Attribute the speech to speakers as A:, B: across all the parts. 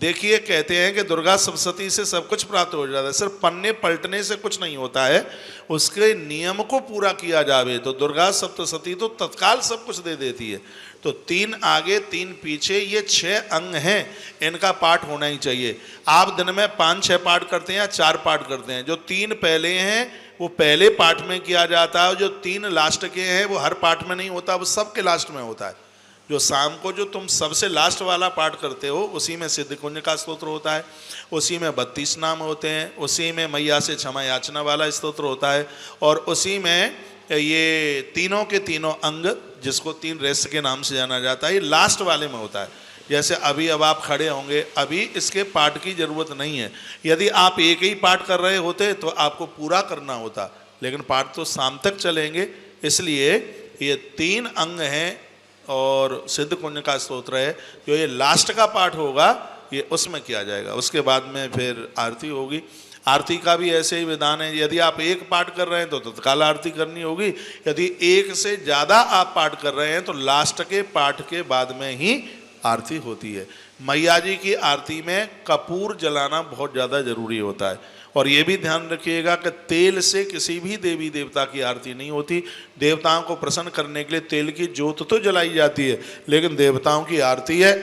A: देखिए, कहते हैं कि दुर्गा सप्तशती से सब कुछ प्राप्त हो जाता है, सिर्फ पन्ने पलटने से कुछ नहीं होता है, उसके नियम को पूरा किया जावे तो दुर्गा सप्तशती तो तत्काल सब कुछ दे देती है। तो 3 आगे 3 पीछे, ये 6 अंग हैं, इनका पाठ होना ही चाहिए। आप दिन में 5-6 पाठ करते हैं या 4 पाठ करते हैं? जो 3 पहले हैं वो पहले पाठ में किया जाता है, जो 3 लास्ट के हैं वो हर पाठ में नहीं होता, वो सबके लास्ट में होता है। जो शाम को जो तुम सबसे लास्ट वाला पाठ करते हो उसी में सिद्ध कुंज का स्तोत्र होता है, उसी में 32 नाम होते हैं, उसी में मैया से क्षमा याचना वाला स्तोत्र होता है, और उसी में ये तीनों के तीनों अंग जिसको 3 रेस के नाम से जाना जाता है, ये लास्ट वाले में होता है। जैसे अभी अब आप खड़े होंगे, अभी इसके पाठ की जरूरत नहीं है। यदि आप एक ही पाठ कर रहे होते तो आपको पूरा करना होता, लेकिन पाठ तो शाम तक चलेंगे, इसलिए ये 3 अंग हैं और सिद्ध कुंज का स्तोत्र है। जो ये लास्ट का पाठ होगा ये उसमें किया जाएगा, उसके बाद में फिर आरती होगी। आरती का भी ऐसे ही विधान है, यदि आप एक पाठ कर रहे हैं तो तत्काल आरती करनी होगी, यदि एक से ज़्यादा आप पाठ कर रहे हैं तो लास्ट के पाठ के बाद में ही आरती होती है। मैया जी की आरती में कपूर जलाना बहुत ज़्यादा जरूरी होता है, और ये भी ध्यान रखिएगा कि तेल से किसी भी देवी देवता की आरती नहीं होती। देवताओं को प्रसन्न करने के लिए तेल की ज्योत तो जलाई जाती है, लेकिन देवताओं की आरती है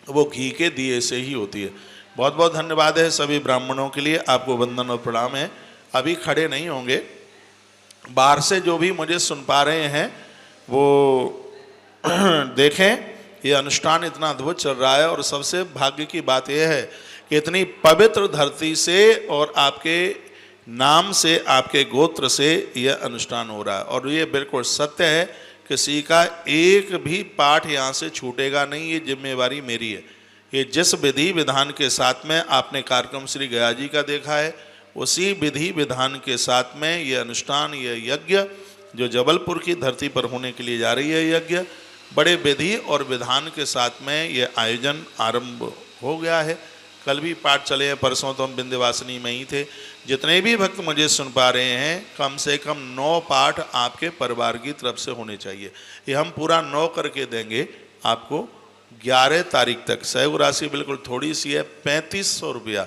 A: वो घी के दिए से ही होती है। बहुत बहुत धन्यवाद है सभी ब्राह्मणों के लिए, आपको वंदन और प्रणाम है। अभी खड़े नहीं होंगे, बाहर से जो भी मुझे सुन पा रहे हैं वो देखें, ये अनुष्ठान इतना अद्भुत चल रहा है, और सबसे भाग्य की बात यह है कि इतनी पवित्र धरती से और आपके नाम से, आपके गोत्र से यह अनुष्ठान हो रहा है, और ये बिल्कुल सत्य है। किसी का एक भी पाठ यहाँ से छूटेगा नहीं, ये जिम्मेवारी मेरी है। ये जिस विधि विधान के साथ में आपने कार्यक्रम श्री गया जी का देखा है, उसी विधि विधान के साथ में ये अनुष्ठान, ये यज्ञ जो जबलपुर की धरती पर होने के लिए जा रही है, यज्ञ बड़े विधि और विधान के साथ में ये आयोजन आरंभ हो गया है। कल भी पाठ चले हैं, परसों तो हम विंध्यवासिनी में ही थे। जितने भी भक्त मुझे सुन पा रहे हैं, कम से कम 9 पाठ आपके परिवार की तरफ से होने चाहिए। ये हम पूरा 9 करके देंगे आपको 11 तारीख तक। सहयोग राशि बिल्कुल थोड़ी सी है, 3500 रुपया।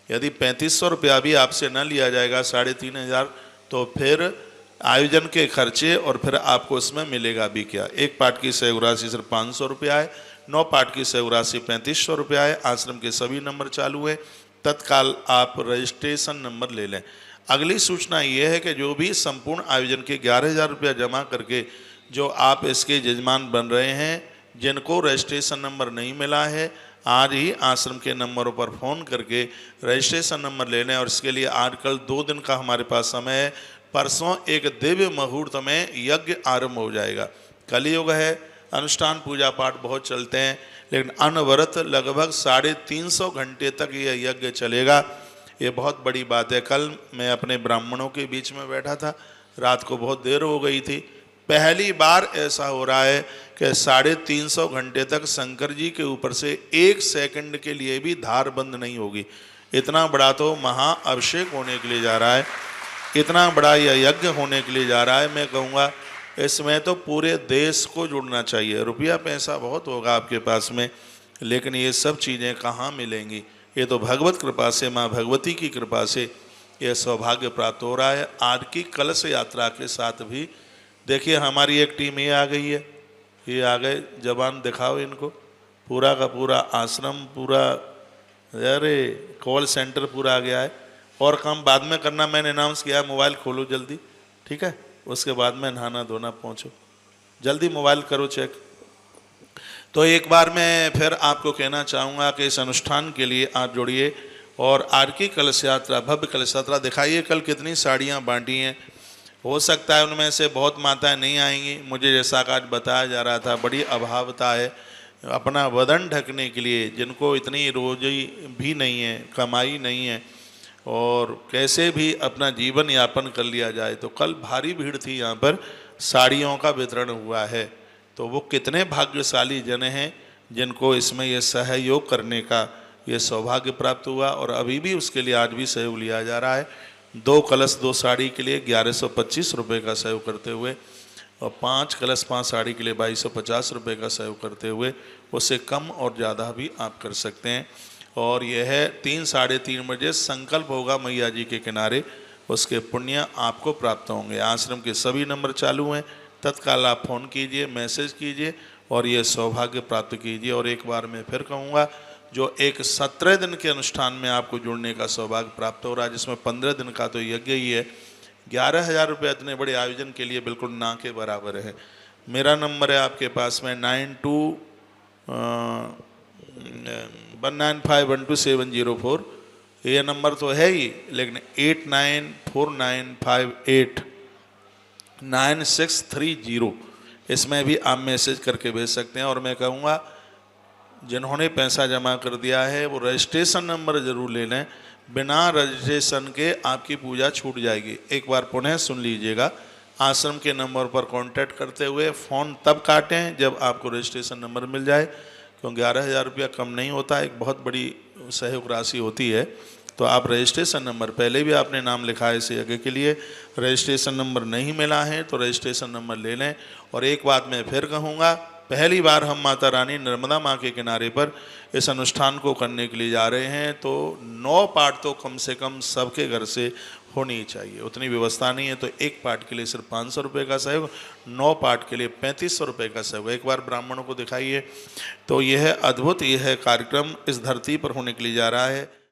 A: यदि 3500 रुपया भी आपसे न लिया जाएगा 3500, तो फिर आयोजन के खर्चे और फिर आपको इसमें मिलेगा भी क्या। एक पाठ की सहयोग राशि सिर्फ 500 रुपया है, 9 पाठ की सहयोग राशि 3500 रुपया है। आश्रम के सभी नंबर चालू है, तत्काल आप रजिस्ट्रेशन नंबर ले लें। अगली सूचना ये है कि जो भी संपूर्ण आयोजन के 11,000 रुपया जमा करके जो आप इसके यजमान बन रहे हैं, जिनको रजिस्ट्रेशन नंबर नहीं मिला है, आज ही आश्रम के नंबरों पर फ़ोन करके रजिस्ट्रेशन नंबर ले लें। और इसके लिए आज कल 2 दिन का हमारे पास समय है। परसों एक दिव्य मुहूर्त में यज्ञ आरंभ हो जाएगा। कलयुग है, अनुष्ठान पूजा पाठ बहुत चलते हैं, लेकिन अनवरत लगभग 350 घंटे तक ये यज्ञ चलेगा। ये बहुत बड़ी बात है। कल मैं अपने ब्राह्मणों के बीच में बैठा था, रात को बहुत देर हो गई थी। पहली बार ऐसा हो रहा है कि 350 घंटे तक शंकर जी के ऊपर से 1 सेकंड के लिए भी धार बंद नहीं होगी। इतना बड़ा तो महाअभिषेक होने के लिए जा रहा है, इतना बड़ा यह यज्ञ होने के लिए जा रहा है। मैं कहूँगा इसमें तो पूरे देश को जुड़ना चाहिए। रुपया पैसा बहुत होगा आपके पास में, लेकिन ये सब चीज़ें कहाँ मिलेंगी? ये तो भगवत कृपा से, माँ भगवती की कृपा से यह सौभाग्य प्राप्त हो रहा है। आज की कलश यात्रा के साथ भी देखिए हमारी एक टीम ये आ गई है, ये आ गए जवान, दिखाओ इनको। पूरा का पूरा आश्रम, पूरा अरे कॉल सेंटर पूरा आ गया है। और काम बाद में करना, मैंने अनाउंस किया है, मोबाइल खोलो जल्दी, ठीक है? उसके बाद में नहाना धोना पहुँचो, जल्दी मोबाइल करो चेक। तो एक बार मैं फिर आपको कहना चाहूँगा कि इस अनुष्ठान के लिए आप जुड़िए और आज की कलश यात्रा, भव्य कलश यात्रा दिखाइए। कल कितनी साड़ियाँ बांटी हैं, हो सकता है उनमें से बहुत माताएं नहीं आएंगी। मुझे जैसा आज बताया जा रहा था, बड़ी अभावता है अपना बदन ढकने के लिए, जिनको इतनी रोजी भी नहीं है, कमाई नहीं है, और कैसे भी अपना जीवन यापन कर लिया जाए। तो कल भारी भीड़ थी यहाँ पर, साड़ियों का वितरण हुआ है। तो वो कितने भाग्यशाली जन हैं जिनको इसमें ये सहयोग करने का ये सौभाग्य प्राप्त हुआ, और अभी भी उसके लिए आज भी सहयोग लिया जा रहा है। 2 कलश 2 साड़ी के लिए 1125 रुपये का सहयोग करते हुए, और 5 कलश 5 साड़ी के लिए 2250 रुपये का सहयोग करते हुए, उससे कम और ज़्यादा भी आप कर सकते हैं। और यह है 3-3:30 बजे संकल्प होगा मैया जी के किनारे, उसके पुण्य आपको प्राप्त होंगे। आश्रम के सभी नंबर चालू हैं, तत्काल आप फ़ोन कीजिए, मैसेज कीजिए और ये सौभाग्य प्राप्त कीजिए। और एक बार मैं फिर कहूँगा, जो एक 17 दिन के अनुष्ठान में आपको जुड़ने का सौभाग्य प्राप्त हो रहा है, जिसमें 15 दिन का तो यज्ञ ही है, 11,000 रुपये इतने बड़े आयोजन के लिए बिल्कुल ना के बराबर है। मेरा नंबर है आपके पास में 9219512704। ये नंबर तो है ही, लेकिन 8949589630, इसमें भी आप मैसेज करके भेज सकते हैं। और मैं कहूँगा, जिन्होंने पैसा जमा कर दिया है वो रजिस्ट्रेशन नंबर ज़रूर ले लें, बिना रजिस्ट्रेशन के आपकी पूजा छूट जाएगी। एक बार पुनः सुन लीजिएगा, आश्रम के नंबर पर कांटेक्ट करते हुए फ़ोन तब काटें जब आपको रजिस्ट्रेशन नंबर मिल जाए, क्योंकि 11,000 रुपया कम नहीं होता, एक बहुत बड़ी सहयोग राशि होती है। तो आप रजिस्ट्रेशन नंबर, पहले भी आपने नाम लिखा है इस यज्ञ के लिए, रजिस्ट्रेशन नंबर नहीं मिला है तो रजिस्ट्रेशन नंबर ले लें। और एक बात मैं फिर कहूँगा, पहली बार हम माता रानी नर्मदा माँ के किनारे पर इस अनुष्ठान को करने के लिए जा रहे हैं, तो 9 पाठ तो कम से कम सबके घर से होनी चाहिए। उतनी व्यवस्था नहीं है, तो एक पाठ के लिए सिर्फ 500 रुपये का सहयोग, 9 पाठ के लिए 3500 रुपये का सहयोग। एक बार ब्राह्मणों को दिखाइए। तो यह अद्भुत, यह कार्यक्रम इस धरती पर होने के लिए जा रहा है।